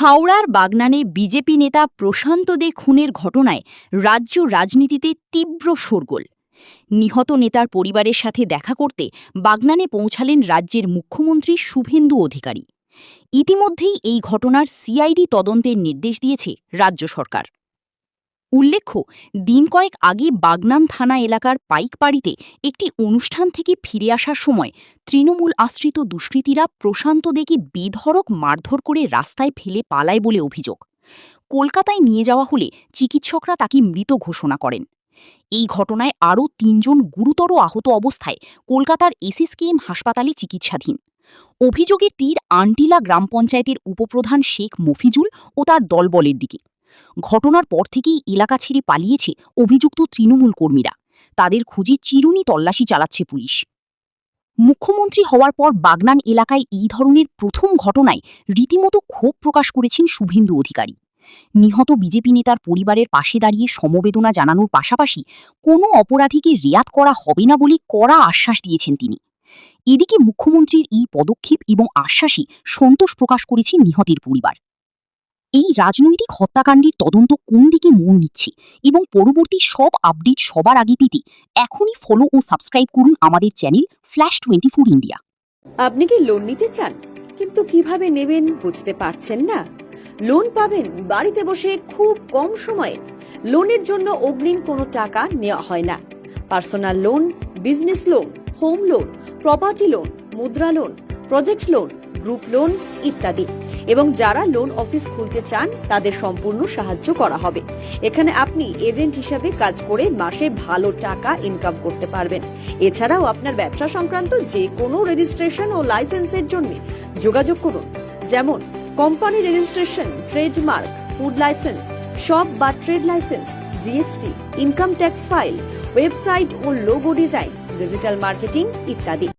হাওড়ার বাগনানে বিজেপি নেতা প্রশান্ত দে খুনের ঘটনায় রাজ্য রাজনীতিতে তীব্র শোরগোল। নিহত নেতার পরিবারের সাথে দেখা করতে বাগনানে পৌঁছালেন রাজ্যের মুখ্যমন্ত্রী শুভেন্দু অধিকারী। ইতিমধ্যেই এই ঘটনার সিআইডি তদন্তের নির্দেশ দিয়েছে রাজ্য সরকার। উল্লেখ্য, দিন কয়েক আগে বাগনান থানা এলাকার পাইকবাড়িতে একটি অনুষ্ঠান থেকে ফিরে আসার সময় তৃণমূল আশ্রিত দুষ্কৃতীরা প্রশান্ত দেকে বেধড়ক মারধর করে রাস্তায় ফেলে পালায় বলে অভিযোগ। কলকাতায় নিয়ে যাওয়া হলে চিকিৎসকরা তাকে মৃত ঘোষণা করেন। এই ঘটনায় আরও ৩ জন গুরুতর আহত অবস্থায় কলকাতার এসএসকেএম হাসপাতালে চিকিৎসাধীন। অভিযোগের তীর আন্টিলা গ্রাম পঞ্চায়েতের উপপ্রধান শেখ মফিজুল ও তার দলবলের দিকে। ঘটনার পর থেকেই এলাকা ছেড়ে পালিয়েছে অভিযুক্ত তৃণমূল কর্মীরা। তাদের খুঁজে চিরুনি তল্লাশি চালাচ্ছে পুলিশ। মুখ্যমন্ত্রী হওয়ার পর বাগনান এলাকায় এই ধরনের প্রথম ঘটনায় রীতিমতো ক্ষোভ প্রকাশ করেছেন শুভেন্দু অধিকারী। নিহত বিজেপি নেতার পরিবারের পাশে দাঁড়িয়ে সমবেদনা জানানোর পাশাপাশি কোনো অপরাধীকে রেয়াত করা হবে না বলে কড়া আশ্বাস দিয়েছেন তিনি। এদিকে মুখ্যমন্ত্রীর এই পদক্ষেপ এবং আশ্বাসে সন্তোষ প্রকাশ করেছে নিহতের পরিবার। এই রাজনৈতিক হত্যাকাণ্ডের তদন্ত কোন দিকে মোড় নিচ্ছে এবং পরবর্তী সব আপডেট সবার আগে পেতে এখনই ফলো ও সাবস্ক্রাইব করুন আমাদের চ্যানেল ফ্ল্যাশ 24 ইন্ডিয়া। আপনি কি লোন নিতে চান কিন্তু কিভাবে নেবেন বুঝতে পারছেন না? লোন পাবেন বাড়িতে বসে খুব কম সময়ে। লোনের জন্য অগ্রিম কোনো টাকা নেওয়া হয় না। Personal loan, business loan, home loan, property loan, Mudra loan, project loan, group loan ইত্যাদি। এবং যারা লোন অফিস খুলতে চান তাদের সম্পূর্ণ সাহায্য করা হবে। এখানে আপনি এজেন্ট হিসাবে কাজ করে মাসে ভালো টাকা ইনকাম করতে পারবেন। এছাড়াও আপনার ব্যবসা সংক্রান্ত যে কোনো রেজিস্ট্রেশন ও লাইসেন্সের জন্য যোগাযোগ করুন, যেমন company registration, trademark, food licence, shop বা trade licence, GST, income tax file, website ও লোগো ডিজাইন, ডিজিটাল মার্কেটিং ইত্যাদি।